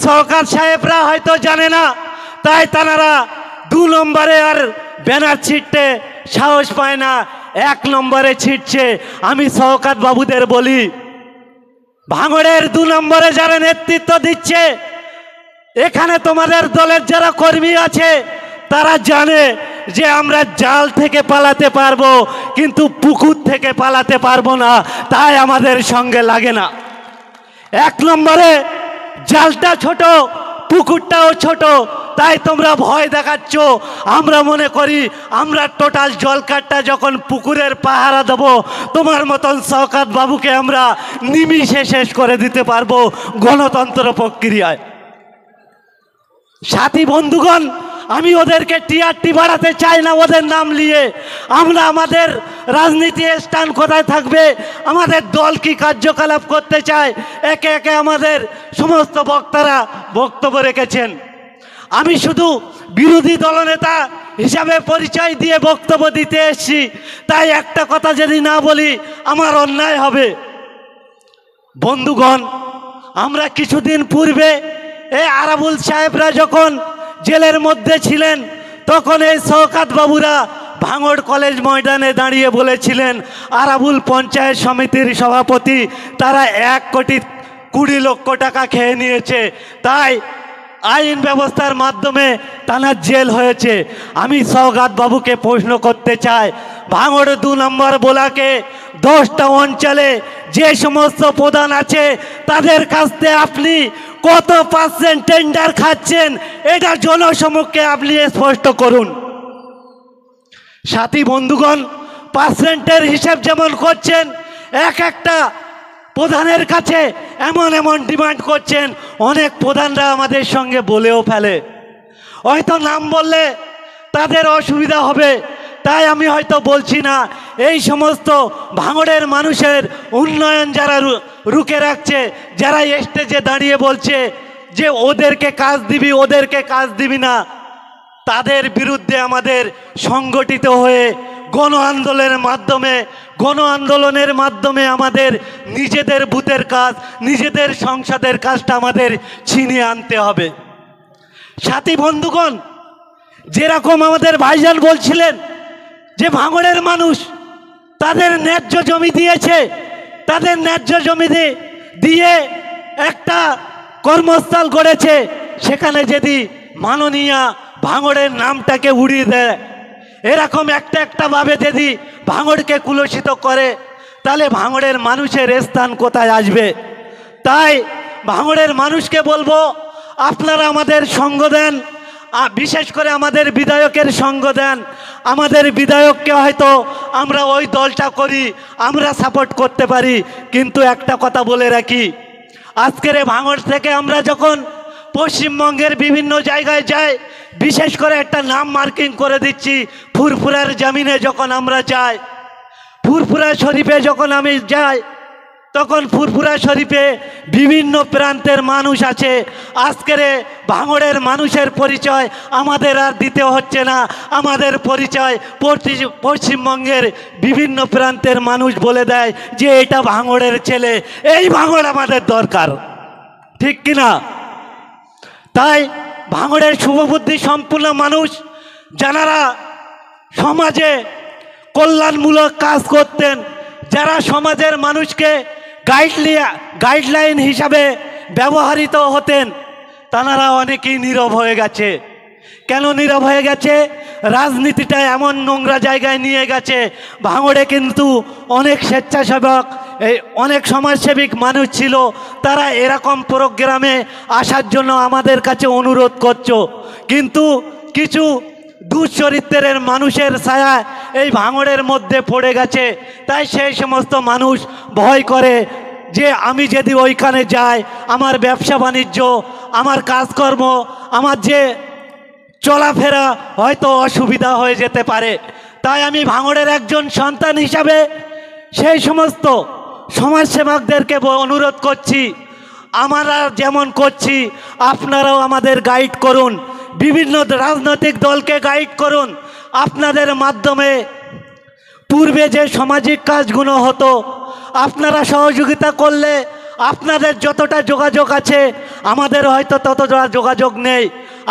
সরকার সাহেবরা হয়তো জানে না, তাই তারা 2 নম্বরে আর ব্যানার ছিটতে সাহস পায় না, 1 নম্বরে ছিটছে। আমি শওকত বাবুদের বলি, ভাঙড়ের 2 নম্বরে যারা নেতৃত্ব দিচ্ছে, এখানে তোমাদের দলের যারা কর্মী আছে তারা জানে যে আমরা জাল থেকে পালাতে পারবো, কিন্তু পুকুর থেকে পালাতে পারবো না, তাই আমাদের সঙ্গে লাগে না। 1 নম্বরে জালটা ছোট, পুকুরটাও ছোট, তাই তোমরা ভয় দেখাচ্ছ। আমরা মনে করি আমরা টোটাল জলকাটটা যখন পুকুরের পাহারা দেব, তোমার মতন শওকত বাবুকে আমরা নিমিষে শেষ করে দিতে পারবো গণতন্ত্র প্রক্রিয়ায়। সাথী বন্ধুগণ, আমি ওদেরকে টিআরটি বাড়াতে চাই না ওদের নাম নিয়ে। আমরা আমাদের রাজনীতি স্থান কোথায় থাকবে, আমাদের দল কি কার্যকলাপ করতে চায়, একে একে আমাদের সমস্ত বক্তারা বক্তব্য রেখেছেন। আমি শুধু বিরোধী দলনেতা হিসাবে পরিচয় দিয়ে বক্তব্য দিতে এসেছি, তাই একটা কথা যদি না বলি আমার অন্যায় হবে। বন্ধুগণ, আমরা কিছুদিন পূর্বে এই আরাবুল সাহেবরা যখন জেলের মধ্যে ছিলেন, তখন এই শওকত বাবুরা ভাঙড় কলেজ ময়দানে দাঁড়িয়ে বলেছিলেন আরাবুল পঞ্চায়েত সমিতির সভাপতি তারা 1,20,00,000 টাকা খেয়ে নিয়েছে, তাই আইন ব্যবস্থার মাধ্যমে তানার জেল হয়েছে। আমি শওকত বাবুকে প্রশ্ন করতে চাই, ভাঙড় 2 নম্বর ব্লকে 10টা অঞ্চলে যে সমস্ত প্রধান আছে তাদের কাছ থেকে আপনি কত % টেন্ডার খাচ্ছেন, এটা জনসমক্ষে আপনি স্পষ্ট করুন। সাথী বন্ধুগণ, পার্সেন্টের হিসাব যেমন করছেন, একটা প্রধানের কাছে এমন ডিমান্ড করছেন, অনেক প্রধানরা আমাদের সঙ্গে বলেও ফেলে, হয়তো নাম বললে তাদের অসুবিধা হবে, তাই আমি হয়তো বলছি না। এই সমস্ত ভাঙড়ের মানুষের উন্নয়ন যারা রুখে রাখছে, যারা স্টেজে দাঁড়িয়ে বলছে যে ওদেরকে কাজ দিবি না, তাদের বিরুদ্ধে আমাদের সংগঠিত হয়ে গণ আন্দোলনের মাধ্যমে আমাদের নিজেদের বুথের কাজ, নিজেদের সংসদের কাজটা আমাদের ছিনিয়ে আনতে হবে। সাথী বন্ধুগণ, যেরকম আমাদের ভাইজান বলছিলেন যে ভাঙড়ের মানুষ তাদের ন্যায্য জমি দিয়েছে, তাদের ন্যায্য জমি দিয়ে একটা কর্মস্থল গড়েছে, সেখানে যদি মাননীয়া ভাঙড়ের নামটাকে উড়িয়ে দেয়, এরকম একটা ভাবে যদি ভাঙড়কে কুলসিত করে, তাহলে ভাঙড়ের মানুষের স্থান কোথায় আসবে? তাই ভাঙড়ের মানুষকে বলবো, আপনারা আমাদের সঙ্গ দেন, বিশেষ করে আমাদের বিধায়কের সঙ্গ দেন। আমাদের বিধায়ককে হয়তো আমরা ওই দলটা করি, আমরা সাপোর্ট করতে পারি, কিন্তু একটা কথা বলে রাখি, আজকের ভাঙড় থেকে আমরা যখন পশ্চিমবঙ্গের বিভিন্ন জায়গায় যাই, বিশেষ করে একটা নাম মার্কিং করে দিচ্ছি, ফুরফুরার জামিনে যখন আমরা যাই, ফুরফুরা শরীফে যখন আমি যাই, তখন ফুরফুরা শরীফে বিভিন্ন প্রান্তের মানুষ আছে। আজকের ভাঙড়ের মানুষের পরিচয় আমাদের আর দিতে হচ্ছে না, আমাদের পরিচয় পশ্চিমবঙ্গের বিভিন্ন প্রান্তের মানুষ বলে দেয় যে এটা ভাঙড়ের ছেলে, এই ভাঙড় আমাদের দরকার, ঠিক কিনা? তাই ভাঙড়ের শুভবুদ্ধি সম্পূর্ণ মানুষ, যারা সমাজে কল্যাণমূলক কাজ করতেন, যারা সমাজের মানুষকে গাইডলাইন হিসাবে ব্যবহৃত হতেন, তারা অনেকেই নীরব হয়ে গেছে। কেন নীরব হয়ে গেছে? রাজনীতিটা এমন নোংরা জায়গায় নিয়ে গেছে। ভাঙড়ে কিন্তু অনেক স্বেচ্ছাসেবক, অনেক সমাজসেবিক মানুষ ছিল, তারা এরকম প্রোগ্রামে আসার জন্য আমাদের কাছে অনুরোধ করছো, কিন্তু কিছু দুশ্চরিত্রের মানুষের ছায়া এই ভাঙড়ের মধ্যে পড়ে গেছে। তাই সেই সমস্ত মানুষ ভয় করে যে আমি যদি ওইখানে যাই, আমার ব্যবসা বাণিজ্য, আমার কাজকর্ম, আমার যে চলাফেরা হয়তো অসুবিধা হয়ে যেতে পারে। তাই আমি ভাঙড়ের একজন সন্তান হিসাবে সেই সমস্ত সমাজসেবকদেরকে অনুরোধ করছি, আমরা যেমন করছি আপনারাও আমাদের গাইড করুন, বিভিন্ন রাজনৈতিক দলকে গাইড করুন। আপনাদের মাধ্যমে পূর্বে যে সামাজিক কাজগুলো হতো, আপনারা সহযোগিতা করলে আপনাদের যতটা যোগাযোগ আছে আমাদের হয়তো ততটা যোগাযোগ নেই।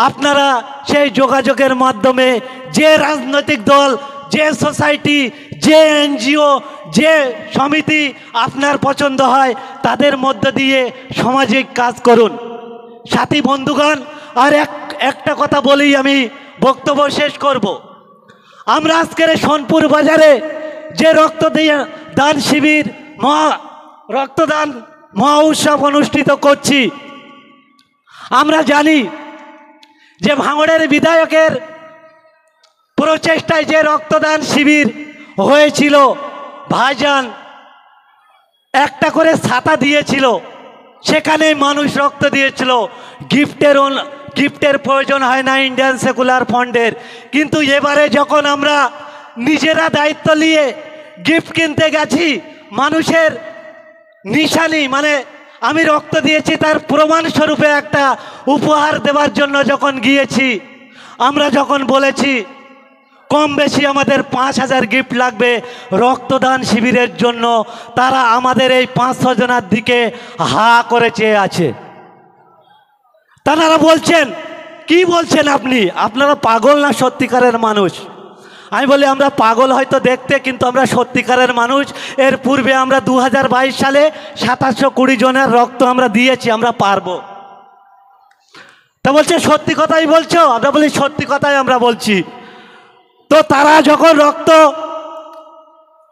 আপনারা সেই যোগাযোগের মাধ্যমে যে রাজনৈতিক দল, যে সোসাইটি, যে এনজিও, যে সমিতি আপনার পছন্দ হয় তাদের মধ্য দিয়ে সামাজিক কাজ করুন। সাথী বন্ধুগণ, আর একটা কথা বলেই আমি বক্তব্য শেষ করব। আমরা আজকের সোনপুর বাজারে যে রক্তদান শিবির রক্তদান মহা উৎসব অনুষ্ঠিত করছি, আমরা জানি যে ভাঙড়ের বিধায়কের প্রচেষ্টায় যে রক্তদান শিবির হয়েছিল, ভাইজান একটা করে ছাতা দিয়েছিল, সেখানে মানুষ রক্ত দিয়েছিল। গিফটের প্রয়োজন হয় না ইন্ডিয়ান সেকুলার ফান্ডের। কিন্তু এবারে যখন আমরা নিজেরা দায়িত্ব নিয়ে গিফট কিনতে গেছি, মানুষের নিশানি মানে আমি রক্ত দিয়েছি তার প্রমাণস্বরূপে একটা উপহার দেওয়ার জন্য যখন গিয়েছি, আমরা যখন বলেছি কম বেশি আমাদের 5,000 গিফট লাগবে রক্তদান শিবিরের জন্য, তারা আমাদের এই 5-6 জনের দিকে হা করে চেয়ে আছে। তারা বলছেন, কি বলছেন আপনি, আপনারা পাগল না সত্যিকারের মানুষ? আমি বলি আমরা পাগল হয়তো দেখতে, কিন্তু আমরা সত্যিকারের মানুষ। এর পূর্বে আমরা 2022 সালে 2720 জনের রক্ত আমরা দিয়েছি, আমরা পারবো। তা বলছে সত্যি কথাই বলছো? আমরা বলি সত্যি কথাই আমরা বলছি। তো তারা যখন রক্ত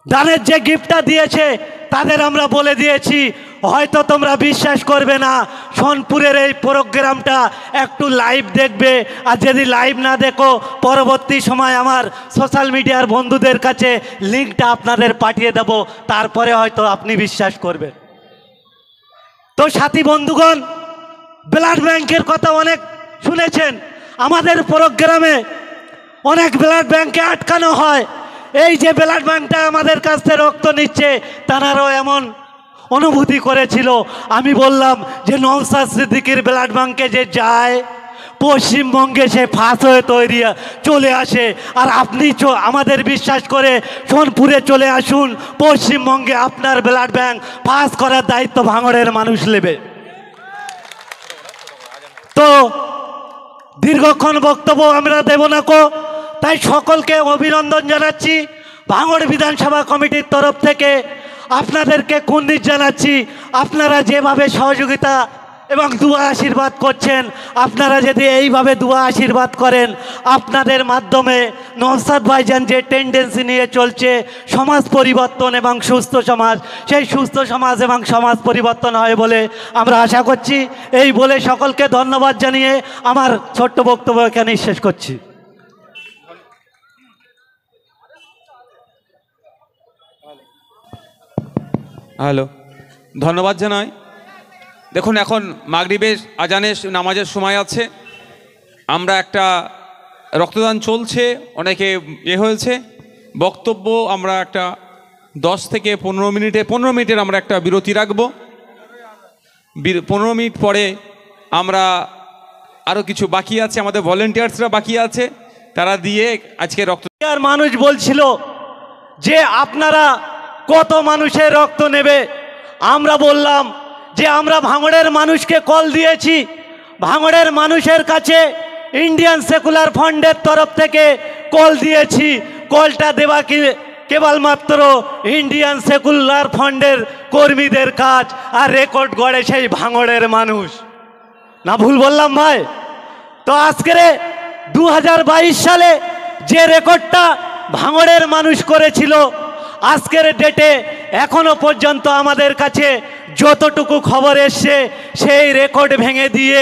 দানের যে গিফটটা দিয়েছে তাদের আমরা বলে দিয়েছি, হয়তো তোমরা বিশ্বাস করবে না, সোনপুরের এই প্রোগ্রামটা একটু লাইভ দেখবে, আর যদি লাইভ না দেখো পরবর্তী সময় আমার সোশ্যাল মিডিয়ার বন্ধুদের কাছে লিঙ্কটা আপনাদের পাঠিয়ে দেব, তারপরে হয়তো আপনি বিশ্বাস করবেন। তো সাথী বন্ধুগণ, ব্লাড ব্যাংকের কথা অনেক শুনেছেন। আমাদের প্রোগ্রামে অনেক ব্লাড ব্যাংকে আটকানো হয়। এই যে ব্লাড ব্যাংকটা আমাদের কাছ থেকে রক্ত নিচ্ছে, তারাও এমন অনুভূতি করেছিল। আমি বললাম যে নওশাদ সিদ্দিকীর ব্লাড ব্যাংকে যে যায়, পশ্চিমবঙ্গে সে ফাঁস হয়ে তৈরি চলে আসে, আর আপনি আমাদের বিশ্বাস করে সোনপুরে চলে আসুন, পশ্চিমবঙ্গে আপনার ব্লাড ব্যাংক ফাঁস করার দায়িত্ব ভাঙড়ের মানুষ নেবে। তো দীর্ঘক্ষণ বক্তব্য আমরা দেব না কো, তাই সকলকে অভিনন্দন জানাচ্ছি। ভাঙড় বিধানসভা কমিটির তরফ থেকে আপনাদেরকে কুর্নিশ জানাচ্ছি। আপনারা যেভাবে সহযোগিতা এবং দুয়া আশীর্বাদ করছেন, আপনারা যদি এইভাবে দুয়া আশীর্বাদ করেন, আপনাদের মাধ্যমে নওশাদ ভাইজান যে টেন্ডেন্সি নিয়ে চলছে সমাজ পরিবর্তন এবং সুস্থ সমাজ, সেই সুস্থ সমাজ এবং সমাজ পরিবর্তন হয় বলে আমরা আশা করছি। এই বলে সকলকে ধন্যবাদ জানিয়ে আমার ছোট্ট বক্তব্য এখানেই শেষ করছি। হ্যালো, ধন্যবাদ জানাই। দেখুন, এখন মাগরিবের আজানের নামাজের সময় আছে, আমরা একটা রক্তদান চলছে, অনেকে হয়েছে বক্তব্য, আমরা একটা 10 থেকে 15 মিনিটের আমরা একটা বিরতি রাখব। 15 মিনিট পরে আমরা আরও কিছু বাকি আছে, আমাদের ভলেন্টিয়ার্সরা বাকি আছে, তারা দিয়ে আজকে রক্ত। মানুষ বলছিল যে আপনারা কত মানুষের রক্ত নেবে? আমরা বললাম যে আমরা ভাঙড়ের মানুষকে কল দিয়েছি, ভাঙড়ের মানুষের কাছে ইন্ডিয়ান সেকুলার ফান্ডের তরফ থেকে কল দিয়েছি। কলটা দেওয়া কেবলমাত্র ইন্ডিয়ান সেকুলার ফান্ডের কর্মীদের কাজ, আর রেকর্ড গড়ে সেই ভাঙড়ের মানুষ। না ভুল বললাম ভাই? তো আজকের 2022 সালে যে রেকর্ডটা ভাঙড়ের মানুষ করেছিল, আজকের ডেটে এখনো পর্যন্ত আমাদের কাছে যতটুকু খবর এসছে সেই রেকর্ড ভেঙে দিয়ে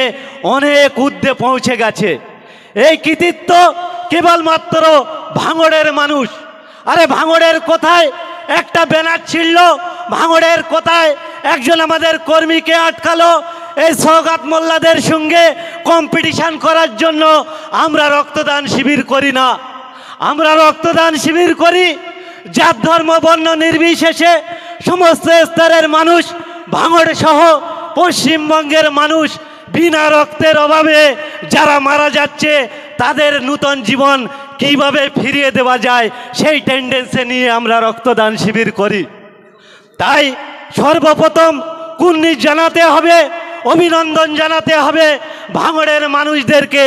অনেক ঊর্ধ্বে পৌঁছে গেছে। এই কৃতিত্ব কেবলমাত্র ভাঙড়ের মানুষ। আরে ভাঙড়ের কোথায় একটা ব্যানার ছিঁড়ল, ভাঙড়ের কোথায় একজন আমাদের কর্মীকে আটকালো, এই সওগাত মোল্লাদের সঙ্গে কম্পিটিশন করার জন্য আমরা রক্তদান শিবির করি না। আমরা রক্তদান শিবির করি জাত ধর্ম বর্ণ নির্বিশেষে সমস্ত স্তরের মানুষ, ভাঙড় সহ পশ্চিমবঙ্গের মানুষ বিনা রক্তের অভাবে যারা মারা যাচ্ছে তাদের নূতন জীবন কিভাবে ফিরিয়ে দেওয়া যায় সেই টেন্ডেন্সি নিয়ে আমরা রক্তদান শিবির করি। তাই সর্বপ্রথম কুর্নিশ জানাতে হবে, অভিনন্দন জানাতে হবে ভাঙড়ের মানুষদেরকে।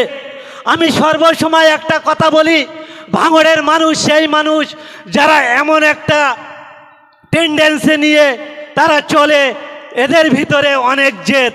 আমি সর্বসময় একটা কথা বলি, ভাঙড়ের মানুষ সেই মানুষ যারা এমন একটা টেন্ডেন্সি নিয়ে তারা চলে, এদের ভিতরে অনেক জেদ।